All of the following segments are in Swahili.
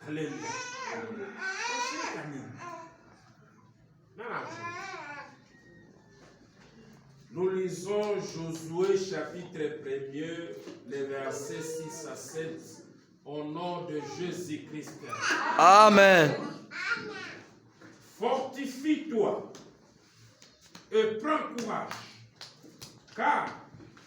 Alléluia. Nous lisons Josué chapitre 1er, les versets 6 à 7, au nom de Jésus-Christ. Amen. Fortifie-toi et prends courage, car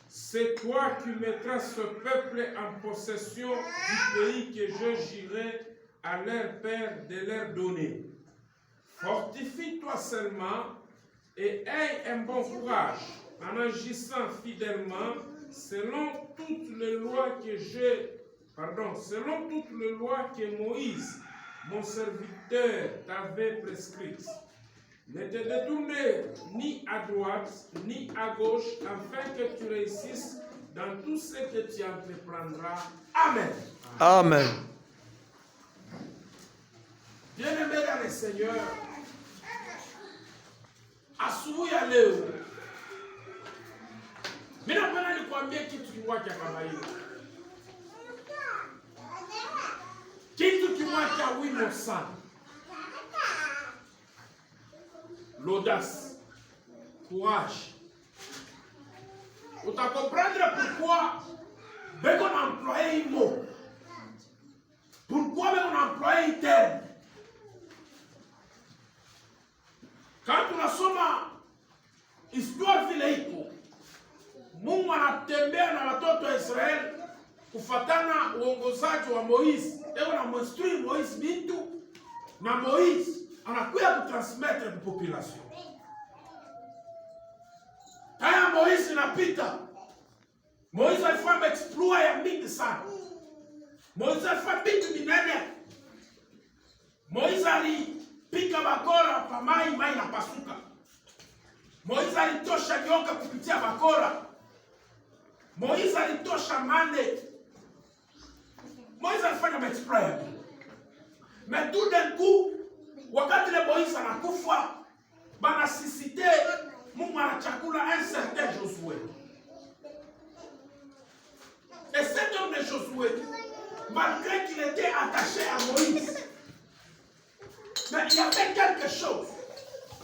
c'est toi qui mettras ce peuple en possession du pays que je jurerai à leur père de leur donner. Fortifie-toi seulement et aie un bon courage en agissant fidèlement selon toutes les lois que Moïse, mon serviteur, t'avait prescrites. Ne te détourne ni à droite ni à gauche afin que tu réussisses dans tout ce que tu entreprendras. Amen. Amen. Bien-aimé dans le Seigneur, asubuhi ya leo mimi napenda nikwambie kitu kimoja kama hiyo. Kitu kimoja wino sana. L'audace, courage. Tu vas comprendre pourquoi on a employé un mot. Pourquoi on a employé un terme. Quand tunasoma histoire vile iko, Mungu anatembea na watoto wa Israeli kufatana uongozaji wa Moïse. Eko na mwinstruire Moïse bintu na Moïse anakuya kutransmettre kwa population. Kaya Moïse inapita. Moïse alifanya exploit ya mingi sana. Moïse alifanya vitu vinene. Moïse alipika bakora pa mai inapasuka. Moïse alitosha nyoka kupitia bakora. Moïse alitosha mane. Moïse alifanya exploit. Mais tout d'un coup, wakati le Moïse anakufa, banasisite Mungu anachakula un certain Josué. Et cet homme de Josué, malgré qu'il était attaché à Moïse, mais il y avait quelque chose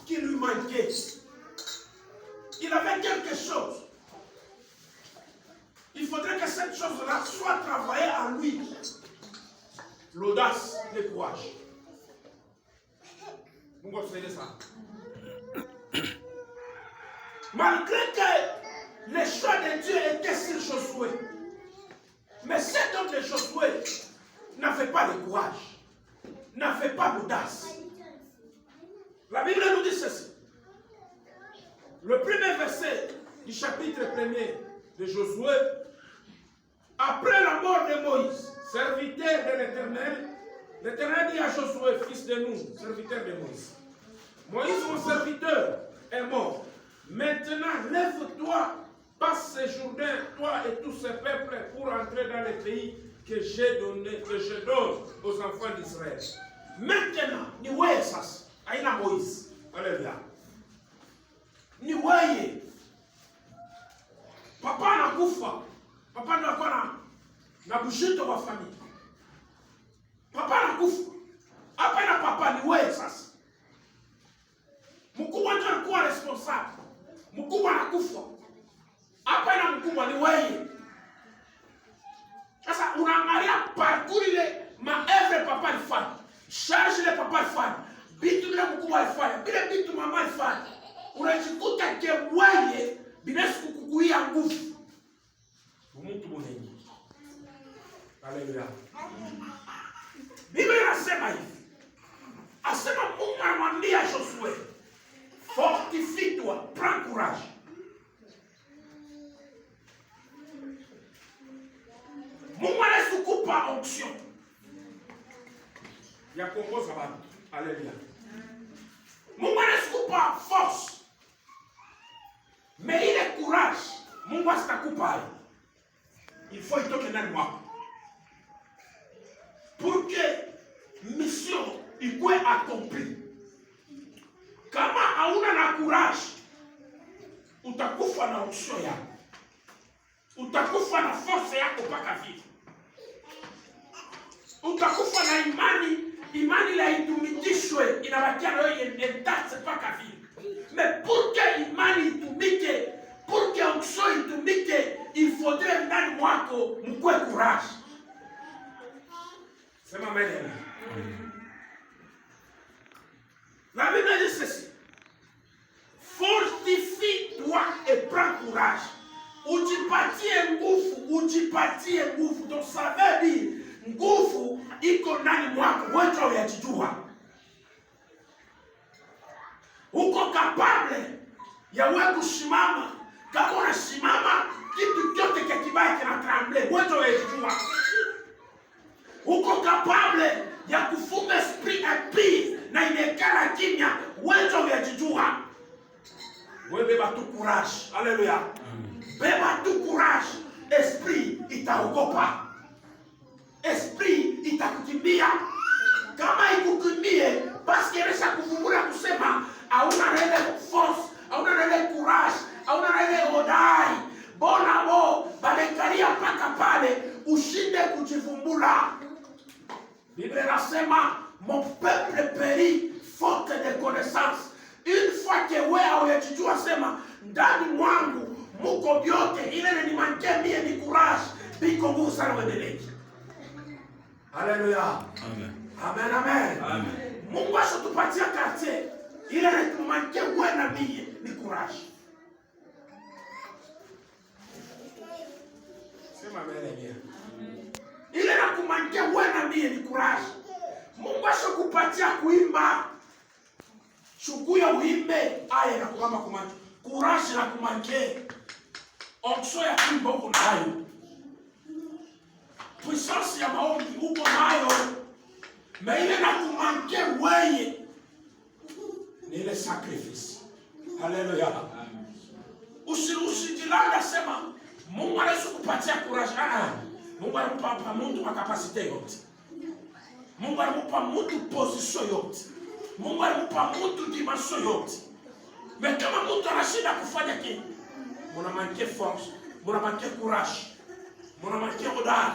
qui lui manquait. Il avait quelque chose. Il faudrait que cette chose-là soit travaillée en lui. L'audace, le courage. Vous observez ça. Malgré que les choix de Dieu étaient sur Josué, mais cet homme de Josué n'avait pas de courage, n'avait pas d'audace. La Bible nous dit ceci. Le premier verset du chapitre 1er de Josué, après la mort de Moïse, serviteur de l'Éternel, l'Éternel dit à Josué, fils de nous, serviteur de Moïse, Moïse, mon serviteur, est mort. Maintenant, lève-toi, passe ce Jourdain, toi et tout ce peuple, pour entrer dans le pays que je donne aux enfants d'Israël. Maintenant, ni weye sasa, aina Moïse. Alléluia. Ni weye. Papa anakufa. Papa anakuwa na bushito wa famille. Papa anakufa. Hapa na papa ni weye sasa. Mkubwa ndio alikuwa responsable. Mkubwa anakufa. Hapa na mkubwa ni weye. Sasa unaangalia parcours ile maevre papa alifanya. Charge ile papa alifanya. Bitu ile mkubwa alifanya. Bila bitu mama alifanya. Unajikuta ke weye binafsi kukuia nguvu. Mtu mwenye. Haleluya. Biblia inasema hivi. Asema Mungu anamwambia Josué, fortifie-toi, prends courage. Mungu anasukupa onction ya kuongoza watu. Haleluya. Mungu anasukupa force. Mais ile courage, Mungu asitakupa. Il faut itoke ndani mwako. Pour que mission ikuwe accomplie. Kama hauna na courage, utakufa na onction yako. Utakufa na force yako mpaka vifo. Utakufa na imani inabakia na wewe intact mpaka vile. Mais pour que imani itumike, pour que onction itumike, il faudrait ndani mwako mkwe courage. Sema amen. La Bible dit ceci. Fortifie-toi et prends courage. Ujipatie nguvu. Donc ça veut dire nguvu iko ndani mwako, wewe unajijua. Uko capable ya wewe kusimama. Kama unasimama, kitu chote kibaya kinatremble, wewe unajijua. Uko capable ya kufunga esprit impie na inekala kimya, wewe unajijua. Wewe beba tu courage. Alléluia. Beba tu courage. Esprit itaogopa. Esprit itakukimbia. Kama ikukimbie, basi inaweza kuvumbura kusema hauna ile force, hauna ile courage, hauna ile hodari. Bona bo balekalia paka pale ushinde kujivumbura. Biblia inasema mon peuple périt faute de connaissance. Une fois que wewe unajijua sema ndani mwangu muko vyote, ile ni manke mie ni courage, biko nguvu sana uendelee. Haleluya. Amen. Amen, amen. Amen. Mungu asitupatia quartier, ile ni manke wewe na mie ni courage. Sema amen bien. Ile na kumanke wewe na mie ni courage. Mungu asikupatia kuimba. Shukuya uimbe, aya na kugamba kumanke. Courage na kumanke. Onction ya kuimba uko nayo. Puissance ya maombi uko nayo. Mais ile na kumanke weye ni ile sacrifice. Haleluya. Usijilanda sema Mungu anaweza kupatia courage. Mungu anampa mtu capacity yote. Mungu anampa mtu position yote. Mungu anampa mtu dimension yote. Mais kama mtu anashinda kufanya kitu, muna manque force, muna manque courage, muna manque hodari.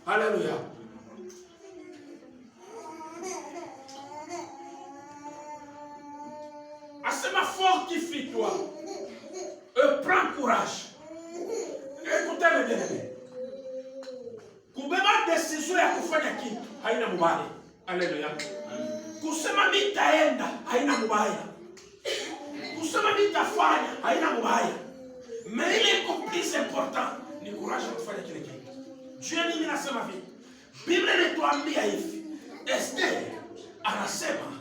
Haleluya. Asema fortifie-toi et prends courage. Écoutez bien aimé. Kubeba décision ya kufanya kitu haina mubaya. Haleluya. Kusema nitaenda haina mubaya. Kusema nitafanya haina mubaya. Mais il est plus important ni courage ya kufanya kile kitu. Dieu nini nasema hivi? Biblia inatuambia hivi. Esther anasema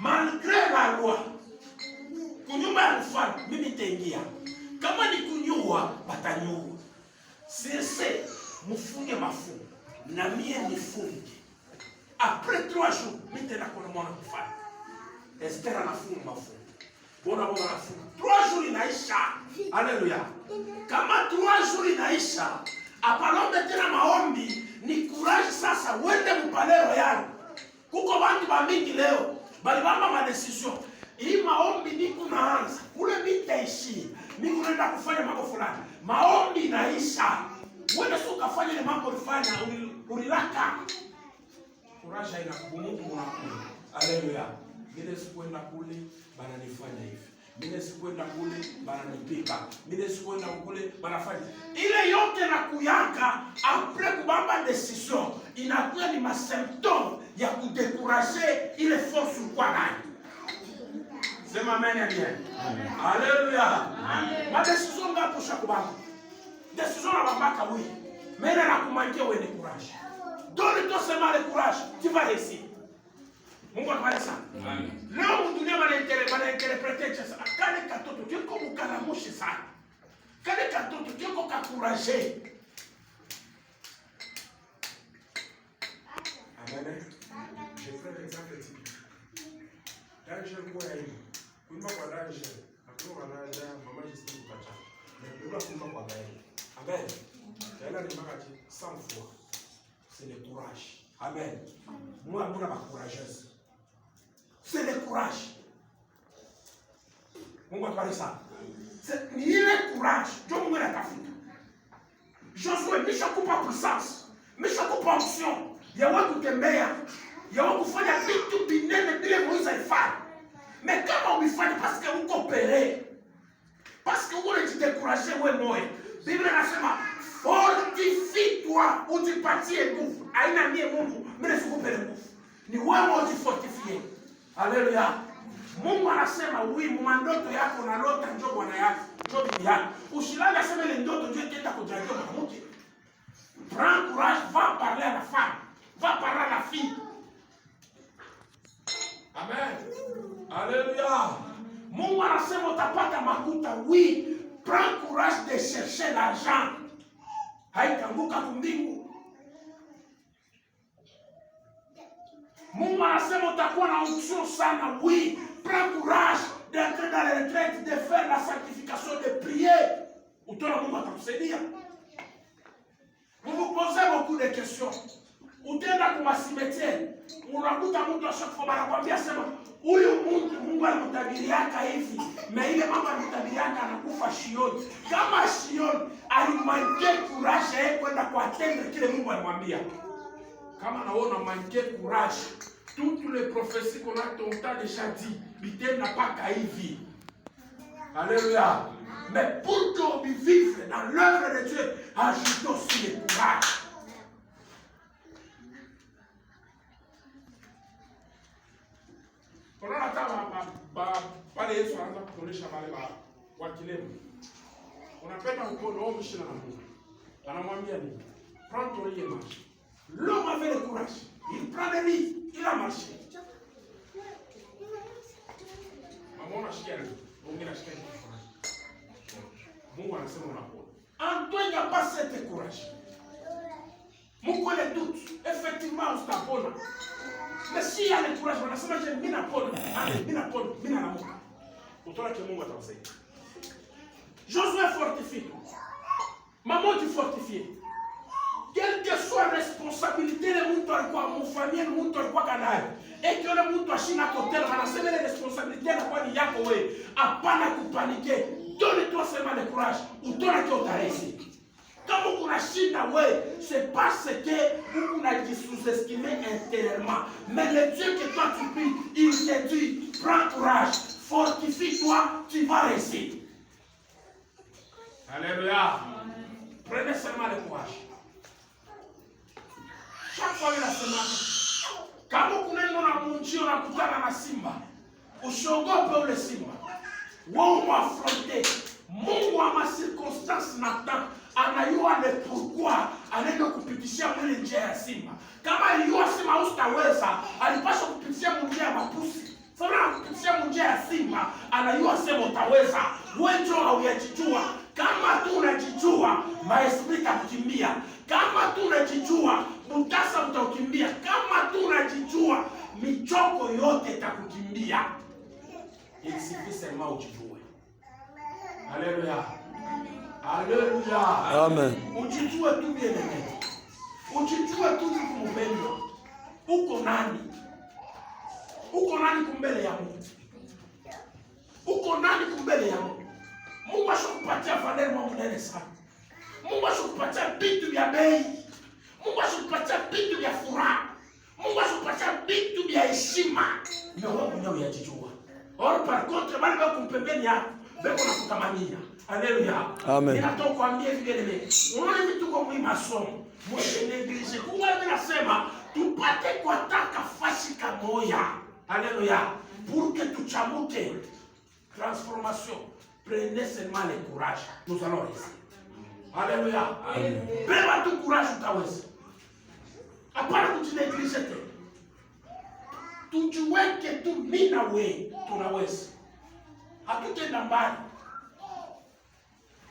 malgré la loi, kunyumba ya mfalme mimi nitaingia. Kama ni kunyua batanyua. Sisi mufunge mafungo na mie nifunge. Après 3 jours, mimi tena kuna mwana mfalme. Esther anafunga mafungo. Bona anafunga. 3 jours inaisha. Haleluya. Kama 3 jours inaisha, apalombe tena maombi, ni courage sasa uende mpalero yao. Kuko bantu ba mingi leo, bali bamba ma decision. Hii maombi ni kunaanza. Kule mitaishi. Mimi kunaenda kufanya mambo fulani. Maombi inaisha. Wewe sio kufanya ile mambo ulifanya ulilaka. Courage ina kumungu mwanangu. Haleluya. Mimi sikwenda kule bana nifanya hivi. Mimi sikwenda kule bana nipika. Mimi sikwenda kule bana fanya. Ile yote na kuyaka après kubamba decision inakuwa ni masymptômes ya kudécourager ile force kwa nayo. Sema amen bien. Haleluya. Amen. Ma decision ngapo shakubamba. Décision na bambaka oui. Mais na kumankia wewe ni courage. Donne-toi seulement le courage, tu vas réussir. Mungu akubariki sana. Amen. Leo dunia banainterprete sasa. Kale katoto kiko mukaramushi sana. Kale katoto kiko kakuraje. Amen. Je prends l'exemple typique. Danger kwa hiyo. Kuimba kwa danger. Hakuna wanaja mama Justin kupacha. Ndio kuimba kwa gari. Amen. Tena ni makati 100 fois. C'est le courage. Amen. Moi, je suis courageuse. C'est le courage. Mungu atubariki sana. Ni ile courage ndio Mungu anatafuta. Josué, nishakupa puissance. Nishakupa option ya wewe kutembea ya kufanya vitu binene bila Moïse alifanya. Mais kama umefanya parce que uko pere, parce que uko unajidekuraje wewe moyo, Biblia inasema fortifie-toi, ujipatie nguvu. Haina mie Mungu, mimi nisikupe nguvu. Ni wewe ujifortifie. Haleluya. Mungu anasema wewe mwandoto yako na lota njoo bwana yako, njoo bibi yako. Usilala sema ile ndoto njoo ikienda kujaribu mwanamke. Prends courage, va parler à la femme, va parler à la fille. Amen. Alléluia. Mungu anasema utapata makuta. Oui, prends courage de chercher l'argent. Haitanguka kumbingu. Mungu anasema utakuwa na unction sana. Oui, prends courage d'entrer dans les retraites, de faire la sanctification, de prier. Utaona Mungu atakusaidia. Vous vous posez beaucoup de questions. Utaenda kwa cimetière, unakuta mtu chaque fois anakuambia sema huyu Mungu alimtabiriaka hivi, na ile mama alimtabiriaka anakufa Shioni. Kama Shioni alimanke courage yeye kwenda kwa tendo kile Mungu alimwambia. Kama naona manke courage, toutes les prophéties qu'on a déjà dit, Biden n'a pas qu'à hivi. Alléluia. Mais pour qu'on vive dans l'œuvre de Dieu, ajoute aussi le courage. Unaona kama pale Yesu anaanza kuonesha wale wa kilema. Unapenda mkono wao mshina na Mungu. Anamwambia nini? Prends ton lit et marche. L'homme avait le courage. Il prend le lit, il a marché. Maman anashikia nini? Mungu anashikia nini? Mungu anasema unapona. En toi il n'y a pas cette courage. Mungu le doute. Effectivement utapona. Mais si il y a le courage, on a seulement dit mina pona, mina namuka. Utaona que Mungu atakusaidia. Josué fortifie. Maman tu fortifie. Quelle que soit responsabilité le mtu alikuwa mfanyie mtu alikuwa kanayo. Et que le mtu ashina kotel anasema ile responsabilité inakuwa ni yako wewe. Hapana kupanike. Donne-toi seulement le courage. Utaona que utaresi. Kama kuna shida wewe, c'est parce que vous n'avez sous-estimé intérieurement. Mais le Dieu que toi tu pries, il te dit, prends courage, fortifie-toi, tu vas réussir. Alléluia. Prenez seulement le courage. Chaque fois que la semaine, kama kunaenda na munjio na kutana na simba, usiogope ule simba. Wewe muaffronte. Mungu ama circonstance na temps anayua le pourquoi anaenda kupitishia mwili njia ya simba. Kama aliyua simba usitaweza, alipaswa kupitishia njia ya mapusi. Sasa kupitishia njia ya simba, anayua sema utaweza. Wewe ndio haujijua. Kama tu unajijua, maesprit takukimbia. Kama tu unajijua, mutasa utakimbia. Kama tu unajijua, michoko yote itakukimbia. Il suffit seulement ujijue. Alléluia. Alléluia. Amen. Ujijue tu bien aimé. Ujijue tu kumpendwa. Uko nani? Uko nani kumbele ya Mungu? Uko nani kumbele ya Mungu? Mungu ashakupatia valeur mwa mnene sana. Mungu ashakupatia vitu vya bei. Mungu ashakupatia vitu vya furaha. Mungu ashakupatia vitu vya heshima. Na wewe mwenyewe unajijua. Or par contre bali bako mpembeni yako, beko nakutamania. Alléluia. Amen. Ninatoka kuambia hivi vile. Unaona vitu kwa mwi masomo. Mwisho neglige. Kwa mimi nasema tupate kwa taka fasi kamoya. Alléluia. Pour que tuchamuke. Transformation. Prenez seulement le courage. Nous allons réussir. Alléluia. Beba tu courage utaweza. Hapana kujineglige tena. Tujiweke tu mimi na wewe tunaweza. Hatutenda mbali.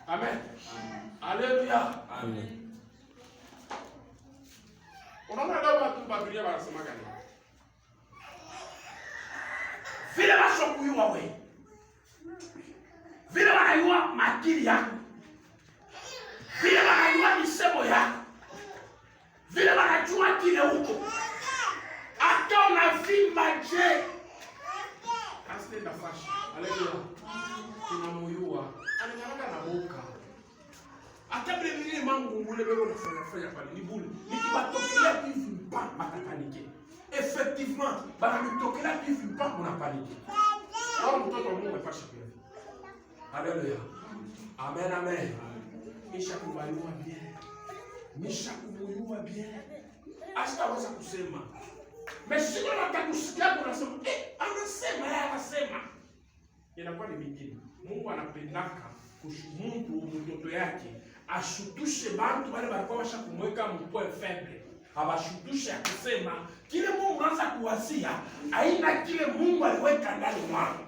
Amen. Alléluia. Amen. Unaona ndio watu Biblia wanasema gani? Vile washokuiwa wewe. Vile wanayua makili yako. Vile wanayua misemo yako. Vile wanajua kile huko. Hata unavimba je. Asante fashi. Alléluia. Tunamuyua. Anangana na boka. Hata vile vile mangu ngule bego nafanya pale ni buli. Nikibatokelea hivi mpa matakanike. effectivement, banamtokela tu vis pas kuna panique. Au mtoto wa Mungu apashi pia. Alléluia. Amen, amen. Misha kubayua bien. Misha kubayua bien. Asitaweza kusema. Meshiko natakusikia kunasema, anasema. Inakuwa ni mingine. Mungu anapendaka Mungu mtoto yake ashutushe bantu wale walikuwa washa kumweka mpoe faible. Abashutushe akisema kile Mungu anaanza kuwazia aina kile Mungu aliweka ndani mwangu.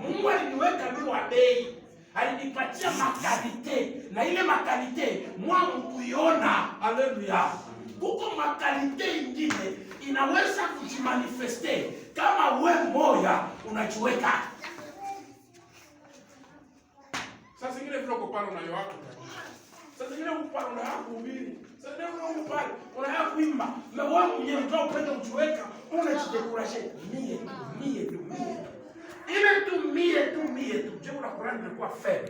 Mungu aliniweka mimi wa bei. Alinipatia makalite na ile makalite mwangu kuiona. Haleluya. Kuko makalite ingine inaweza kujimanifeste kama we moya unajiweka. Sasa zingine vile uko pale unayo wako. Sasa zingine uko pale unayo kuhubiri. Sasa zingine uko pale unayo kuimba. Na wewe mwenyewe ndio upende kujiweka, unajidekuraje mie tu. Ile tu mie tu. Je, kuna Qur'an inakuwa fair.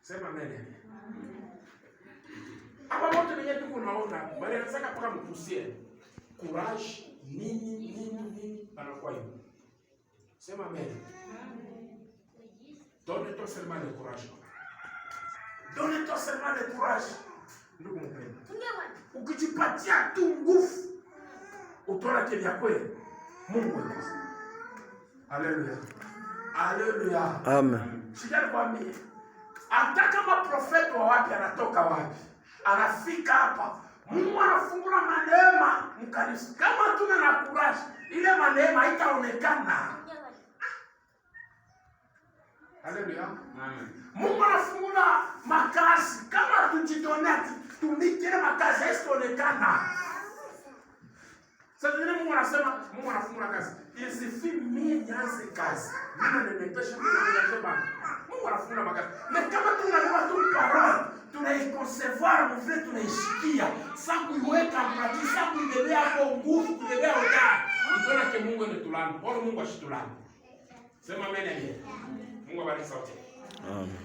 Sema amen. Hapa wote wenyewe tuko naona, bali anataka paka mpusie. Courage nini anakuwa hivyo. Sema amen. Donne-toi seulement le courage. Donne-toi seulement le courage. Ndugu mpendwa. Ukijipatia tu nguvu, utaona kile kweli. Mungu yuko. Haleluya. Haleluya. Amen. Sijali kwambie. Hata kama profeti wa wapi anatoka wapi, anafika hapa, Mungu anafungua neema mkanisa. Kama tuna na courage, ile neema haitaonekana. Haleluya. Amen. Mungu anafungula makazi. Kama tujidonate, tumikile makazi haitaonekana. Sasa Mungu anasema, Mungu anafungula kazi. Isifi mimi nianze kazi. Mimi nimepesha bana. Mungu anafungula makazi. Na kama tunalikuwa tu parole, tunaiconcevoir mvile tunaishikia. Sasa kuiweka pratique, sasa kuibebea hapo nguvu, kuibebea hodari. Tunaona ke Mungu anatulani. Bora Mungu ashitulani. Sema amen. Mungu abariki sauti. Amen.